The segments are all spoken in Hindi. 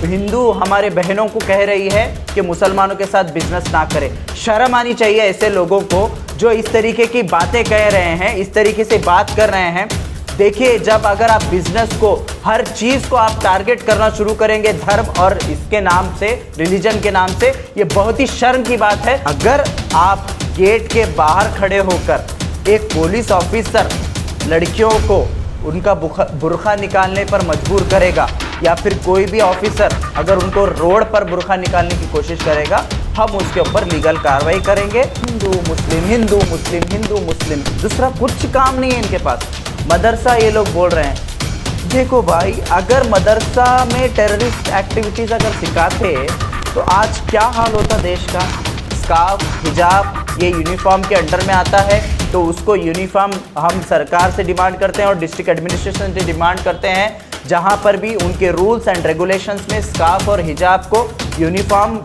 हिंदू हमारे बहनों को कह रही है कि मुसलमानों के साथ बिजनेस ना करें। शर्म आनी चाहिए ऐसे लोगों को जो इस तरीके की बातें कह रहे हैं, इस तरीके से बात कर रहे हैं। देखिए, जब अगर आप बिजनेस को, हर चीज़ को आप टारगेट करना शुरू करेंगे धर्म और इसके नाम से, रिलीजन के नाम से, ये बहुत ही शर्म की बात है। अगर आप गेट के बाहर खड़े होकर एक पुलिस ऑफिसर लड़कियों को उनका बुर्का निकालने पर मजबूर करेगा, या फिर कोई भी ऑफिसर अगर उनको रोड पर बुर्का निकालने की कोशिश करेगा, हम उसके ऊपर लीगल कार्रवाई करेंगे। हिंदू मुस्लिम, हिंदू मुस्लिम, हिंदू मुस्लिम, दूसरा कुछ काम नहीं है इनके पास। मदरसा ये लोग बोल रहे हैं। देखो भाई, अगर मदरसा में टेररिस्ट एक्टिविटीज़ अगर सिखाते तो आज क्या हाल होता देश का। स्कार्फ, हिजाब ये यूनिफॉर्म के अंडर में आता है, तो उसको यूनिफॉर्म हम सरकार से डिमांड करते हैं और डिस्ट्रिक्ट एडमिनिस्ट्रेशन से डिमांड करते हैं, जहां पर भी उनके रूल्स एंड रेगुलेशंस में स्कार्फ और हिजाब को यूनिफॉर्म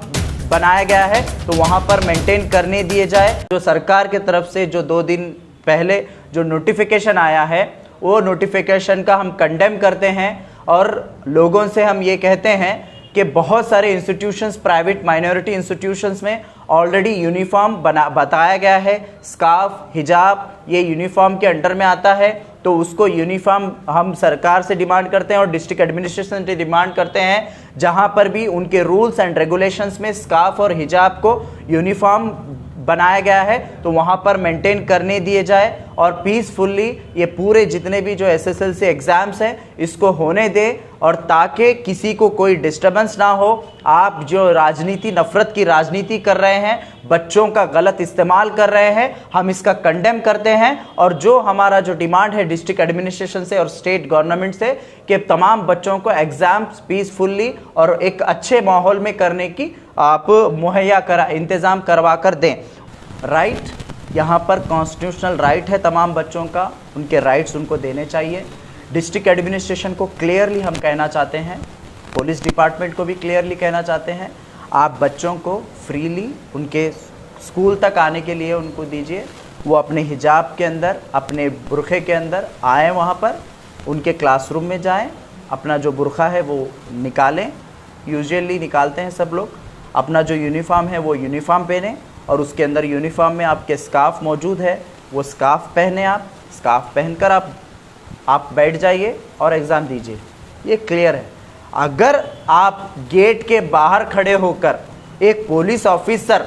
बनाया गया है, तो वहां पर मेंटेन करने दिए जाए। जो सरकार की तरफ से जो 2 दिन पहले जो नोटिफिकेशन आया है, वो नोटिफिकेशन का हम कंडेम करते हैं और लोगों से हम ये कहते हैं कि बहुत सारे इंस्टीट्यूशंस, प्राइवेट माइनॉरिटी इंस्टीट्यूशंस में ऑलरेडी यूनिफॉर्म बताया गया है। स्कार्फ, हिजाब ये यूनिफॉर्म के अंडर में आता है, तो उसको यूनिफॉर्म हम सरकार से डिमांड करते हैं और डिस्ट्रिक्ट एडमिनिस्ट्रेशन से डिमांड करते हैं, जहां पर भी उनके रूल्स एंड रेगुलेशंस में स्कार्फ और हिजाब को यूनिफॉर्म बनाया गया है, तो वहां पर मेंटेन करने दिए जाए और पीसफुली ये पूरे जितने भी जो एसएसएलसी एग्जाम्स हैं इसको होने दे, और ताकि किसी को कोई डिस्टर्बेंस ना हो। आप जो राजनीति, नफरत की राजनीति कर रहे हैं, बच्चों का गलत इस्तेमाल कर रहे हैं, हम इसका कंडेम करते हैं। और जो हमारा जो डिमांड है डिस्ट्रिक्ट एडमिनिस्ट्रेशन से और स्टेट गवर्नमेंट से कि तमाम बच्चों को एग्जाम्स पीसफुली और एक अच्छे माहौल में करने की आप मुहैया इंतज़ाम करवा कर दें। राइट, यहाँ पर कॉन्स्टिट्यूशनल राइट है तमाम बच्चों का, उनके राइट्स उनको देने चाहिए। डिस्ट्रिक्ट एडमिनिस्ट्रेशन को क्लियरली हम कहना चाहते हैं, पुलिस डिपार्टमेंट को भी क्लियरली कहना चाहते हैं, आप बच्चों को फ्रीली उनके स्कूल तक आने के लिए उनको दीजिए। वो अपने हिजाब के अंदर, अपने बुरखे के अंदर आएँ, वहाँ पर उनके क्लासरूम में जाएँ, अपना जो बुरखा है वो निकालें, यूजुअली निकालते हैं सब लोग। अपना जो यूनिफॉर्म है वो यूनिफॉर्म पहने, और उसके अंदर यूनिफॉर्म में आपके स्कार्फ मौजूद है, वो स्कार्फ पहने। आप स्कार्फ पहनकर आप बैठ जाइए और एग्ज़ाम दीजिए। ये क्लियर है। अगर आप गेट के बाहर खड़े होकर एक पुलिस ऑफिसर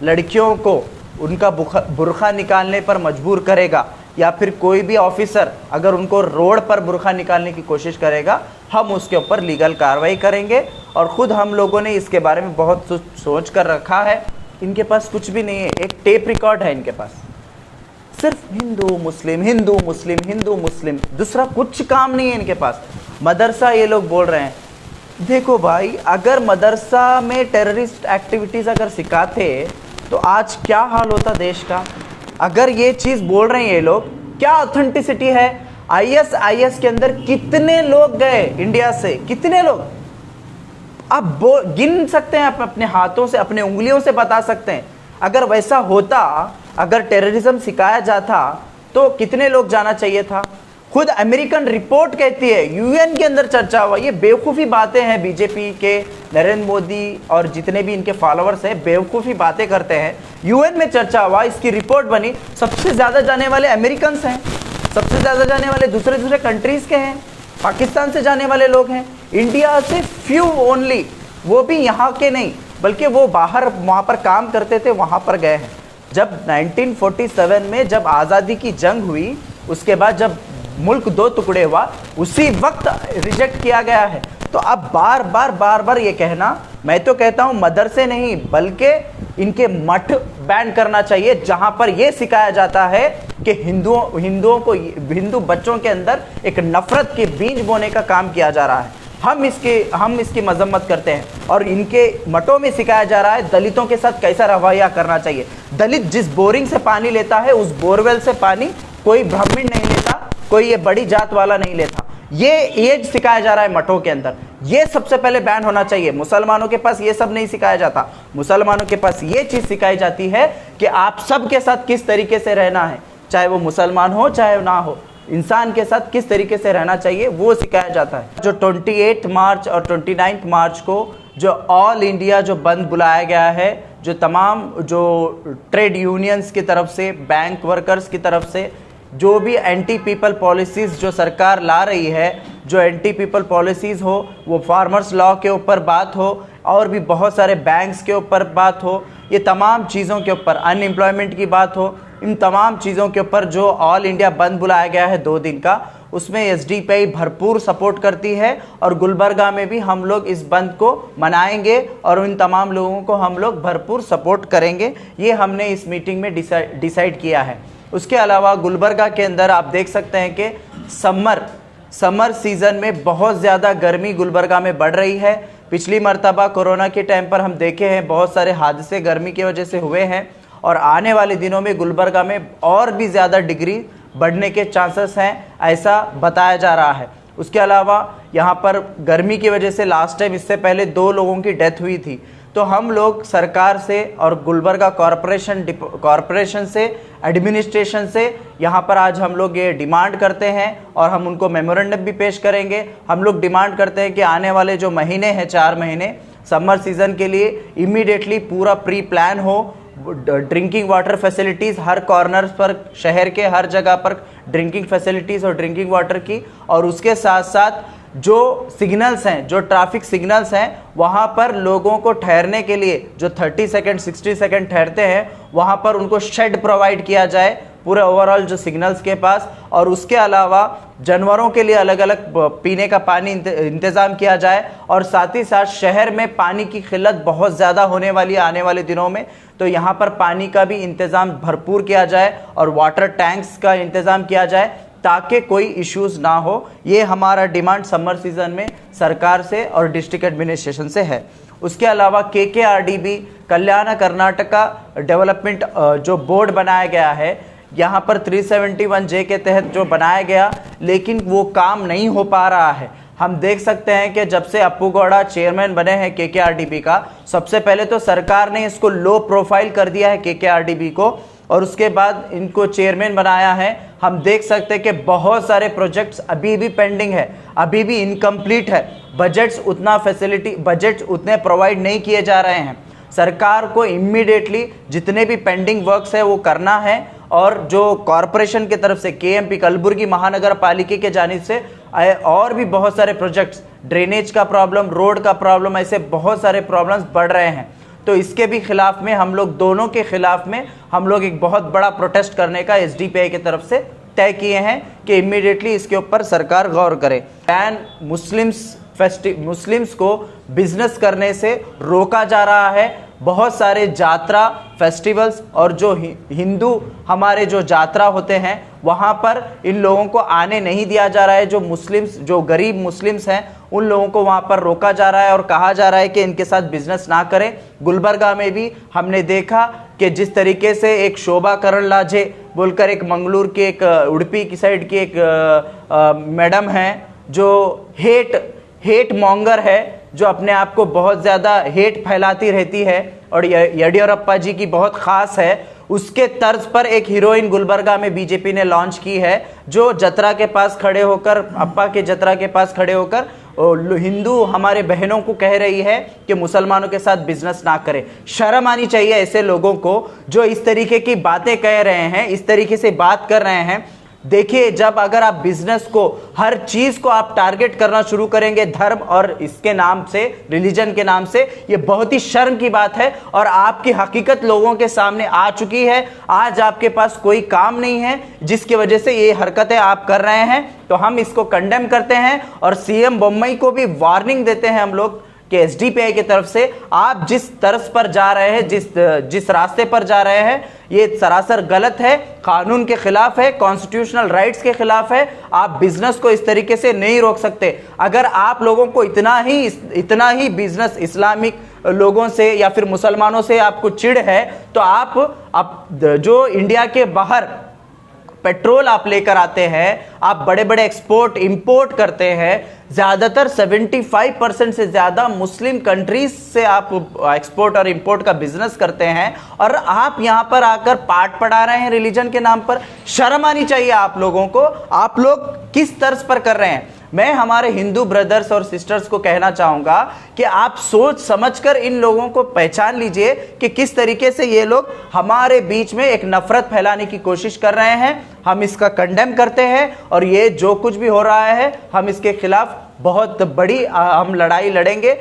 लड़कियों को उनका बुर्का निकालने पर मजबूर करेगा, या फिर कोई भी ऑफिसर अगर उनको रोड पर बुर्का निकालने की कोशिश करेगा, हम उसके ऊपर लीगल कार्रवाई करेंगे। और ख़ुद हम लोगों ने इसके बारे में बहुत सोच कर रखा है। इनके पास कुछ भी नहीं है, एक टेप रिकॉर्ड है इनके पास, सिर्फ हिंदू मुस्लिम, हिंदू मुस्लिम, हिंदू मुस्लिम, दूसरा कुछ काम नहीं है इनके पास। मदरसा ये लोग बोल रहे हैं। देखो भाई, अगर मदरसा में टेररिस्ट एक्टिविटीज़ अगर सिखाते तो आज क्या हाल होता देश का। अगर ये चीज़ बोल रहे हैं ये लोग, क्या ऑथेंटिसिटी है। आईएसआईएस के अंदर कितने लोग गए इंडिया से, कितने लोग आप गिन सकते हैं, आप अपने हाथों से, अपने उंगलियों से बता सकते हैं। अगर वैसा होता, अगर टेररिज्म सिखाया जाता तो कितने लोग जाना चाहिए था। खुद अमेरिकन रिपोर्ट कहती है, यूएन के अंदर चर्चा हुआ। ये बेवकूफ़ी बातें हैं, बीजेपी के नरेंद्र मोदी और जितने भी इनके फॉलोअर्स हैं बेवकूफ़ी बातें करते हैं। यूएन में चर्चा हुआ, इसकी रिपोर्ट बनी, सबसे ज़्यादा जाने वाले अमेरिकन हैं, सबसे ज़्यादा जाने वाले दूसरे कंट्रीज़ के हैं, पाकिस्तान से जाने वाले लोग हैं, इंडिया से फ्यू ओनली, वो भी यहाँ के नहीं बल्कि वो बाहर वहाँ पर काम करते थे, वहाँ पर गए हैं। जब 1947 में जब आज़ादी की जंग हुई, उसके बाद जब मुल्क 2 टुकड़े हुआ, उसी वक्त रिजेक्ट किया गया है। तो अब बार बार ये कहना, मैं तो कहता हूँ मदरसे नहीं बल्कि इनके मठ बैन करना चाहिए, जहाँ पर यह सिखाया जाता है कि हिंदुओं को, हिंदू बच्चों के अंदर एक नफरत के बीज बोने का काम किया जा रहा है। हम इसकी मजम्मत करते हैं। और इनके मठों में सिखाया जा रहा है दलितों के साथ कैसा रवैया करना चाहिए। दलित जिस बोरिंग से पानी लेता है, उस बोरवेल से पानी कोई ब्राह्मण नहीं लेता, कोई ये बड़ी जात वाला नहीं लेता। ये सिखाया जा रहा है मठों के अंदर। ये सबसे पहले बैन होना चाहिए। मुसलमानों के पास ये सब नहीं सिखाया जाता। मुसलमानों के पास ये चीज़ सिखाई जाती है कि आप सबके साथ किस तरीके से रहना है, चाहे वो मुसलमान हो चाहे ना हो। इंसान के साथ किस तरीके से रहना चाहिए वो सिखाया जाता है। जो 28 मार्च और 29 मार्च को जो ऑल इंडिया जो बंद बुलाया गया है, जो तमाम जो ट्रेड यूनियंस की तरफ से, बैंक वर्कर्स की तरफ से, जो भी एंटी पीपल पॉलिसीज़ जो सरकार ला रही है, जो एंटी पीपल पॉलिसीज़ हो, वो फार्मर्स लॉ के ऊपर बात हो और भी बहुत सारे बैंक्स के ऊपर बात हो, ये तमाम चीज़ों के ऊपर, अनएम्प्लॉयमेंट की बात हो, इन तमाम चीज़ों के ऊपर जो ऑल इंडिया बंद बुलाया गया है 2 दिन का, उसमें एसडीपीआई भरपूर सपोर्ट करती है और गुलबर्गा में भी हम लोग इस बंद को मनाएंगे और इन तमाम लोगों को हम लोग भरपूर सपोर्ट करेंगे। ये हमने इस मीटिंग में डिसाइड किया है। उसके अलावा गुलबर्गा के अंदर आप देख सकते हैं कि समर सीज़न में बहुत ज़्यादा गर्मी गुलबर्गा में बढ़ रही है। पिछली मर्तबा कोरोना के टाइम पर हम देखे हैं बहुत सारे हादसे गर्मी की वजह से हुए हैं और आने वाले दिनों में गुलबर्गा में और भी ज़्यादा डिग्री बढ़ने के चांसेस हैं, ऐसा बताया जा रहा है। उसके अलावा यहाँ पर गर्मी की वजह से लास्ट टाइम इससे पहले 2 लोगों की डेथ हुई थी। तो हम लोग सरकार से और गुलबर्गा कॉरपोरेशन से, एडमिनिस्ट्रेशन से यहाँ पर आज हम लोग ये डिमांड करते हैं और हम उनको मेमोरेंडम भी पेश करेंगे। हम लोग डिमांड करते हैं कि आने वाले जो महीने हैं, 4 महीने समर सीज़न के लिए इमीडिएटली पूरा प्री प्लान हो। ड्रिंकिंग वाटर फैसिलिटीज़ हर कॉर्नर पर, शहर के हर जगह पर ड्रिंकिंग फैसिलिटीज़ और ड्रिंकिंग वाटर की, और उसके साथ साथ जो सिग्नल्स हैं, जो ट्रैफिक सिग्नल्स हैं, वहाँ पर लोगों को ठहरने के लिए जो 30 सेकंड 60 सेकंड ठहरते हैं, वहाँ पर उनको शेड प्रोवाइड किया जाए पूरे ओवरऑल जो सिग्नल्स के पास। और उसके अलावा जानवरों के लिए अलग अलग पीने का पानी इंतज़ाम किया जाए। और साथ ही साथ शहर में पानी की किल्लत बहुत ज़्यादा होने वाली है आने वाले दिनों में, तो यहाँ पर पानी का भी इंतज़ाम भरपूर किया जाए और वाटर टैंक्स का इंतज़ाम किया जाए ताकि कोई इश्यूज़ ना हो। ये हमारा डिमांड समर सीज़न में सरकार से और डिस्ट्रिक्ट एडमिनिस्ट्रेशन से है। उसके अलावा KKRDB कल्याण कर्नाटका डेवलपमेंट जो बोर्ड बनाया गया है, यहाँ पर 371J के तहत जो बनाया गया, लेकिन वो काम नहीं हो पा रहा है। हम देख सकते हैं कि जब से अप्पू गौड़ा चेयरमैन बने हैं KKRDB का, सबसे पहले तो सरकार ने इसको लो प्रोफाइल कर दिया है KKRDB को, और उसके बाद इनको चेयरमैन बनाया है। हम देख सकते हैं कि बहुत सारे प्रोजेक्ट्स अभी भी पेंडिंग है, अभी भी इनकम्प्लीट है। बजट्स उतने प्रोवाइड नहीं किए जा रहे हैं। सरकार को इमीडिएटली जितने भी पेंडिंग वर्क्स है वो करना है, और जो कॉरपोरेशन की तरफ से KMP कलबुर्गी महानगर पालिका के जानिब से और भी बहुत सारे प्रोजेक्ट्स, ड्रेनेज का प्रॉब्लम, रोड का प्रॉब्लम, ऐसे बहुत सारे प्रॉब्लम्स बढ़ रहे हैं। तो इसके भी खिलाफ में हम लोग, दोनों के खिलाफ में हम लोग एक बहुत बड़ा प्रोटेस्ट करने का SDPI की तरफ से तय किए हैं कि इमीडिएटली इसके ऊपर सरकार गौर करे। बैन मुस्लिम्स को बिजनेस करने से रोका जा रहा है। बहुत सारे यात्रा फेस्टिवल्स और जो हिंदू हमारे जो यात्रा होते हैं वहाँ पर इन लोगों को आने नहीं दिया जा रहा है। जो मुस्लिम्स, जो गरीब मुस्लिम्स हैं, उन लोगों को वहाँ पर रोका जा रहा है और कहा जा रहा है कि इनके साथ बिजनेस ना करें। गुलबर्गा में भी हमने देखा कि जिस तरीके से एक शोभा करंलाजे बोलकर एक मंगलूर के, एक उड़पी की साइड की एक मैडम हैं जो हेट मॉन्गर है, जो अपने आप को बहुत ज़्यादा हेट फैलाती रहती है और येडियुरप्पा जी की बहुत ख़ास है, उसके तर्ज पर एक हीरोइन गुलबर्गा में बीजेपी ने लॉन्च की है, जो जतरा के पास खड़े होकर, अप्पा के जतरा के पास खड़े होकर हिंदू हमारे बहनों को कह रही है कि मुसलमानों के साथ बिजनेस ना करें। शर्म आनी चाहिए ऐसे लोगों को जो इस तरीके की बातें कह रहे हैं, इस तरीके से बात कर रहे हैं। देखिए, जब अगर आप बिजनेस को, हर चीज को आप टारगेट करना शुरू करेंगे धर्म और इसके नाम से, रिलीजन के नाम से, ये बहुत ही शर्म की बात है और आपकी हकीकत लोगों के सामने आ चुकी है। आज आपके पास कोई काम नहीं है जिसकी वजह से ये हरकतें आप कर रहे हैं, तो हम इसको कंडेम करते हैं और CM बोम्मई को भी वार्निंग देते हैं हम लोग कि SDPI की तरफ से आप जिस तरस पर जा रहे हैं, जिस रास्ते पर जा रहे हैं, ये सरासर गलत है, कानून के खिलाफ है, कॉन्स्टिट्यूशनल राइट्स के खिलाफ है। आप बिजनेस को इस तरीके से नहीं रोक सकते। अगर आप लोगों को इतना ही बिजनेस इस्लामिक लोगों से या फिर मुसलमानों से आपको चिढ़ है, तो आप जो इंडिया के बाहर पेट्रोल आप लेकर आते हैं, आप बड़े बड़े एक्सपोर्ट इंपोर्ट करते हैं, ज़्यादातर 75% से ज़्यादा मुस्लिम कंट्रीज से आप एक्सपोर्ट और इंपोर्ट का बिजनेस करते हैं, और आप यहाँ पर आकर पाठ पढ़ा रहे हैं रिलीजन के नाम पर। शर्म आनी चाहिए आप लोगों को। आप लोग किस तर्ज पर कर रहे हैं? मैं हमारे हिंदू ब्रदर्स और सिस्टर्स को कहना चाहूँगा कि आप सोच समझकर इन लोगों को पहचान लीजिए कि किस तरीके से ये लोग हमारे बीच में एक नफरत फैलाने की कोशिश कर रहे हैं। हम इसका कंडेम करते हैं, और ये जो कुछ भी हो रहा है हम इसके खिलाफ बहुत बड़ी हम लड़ाई लड़ेंगे।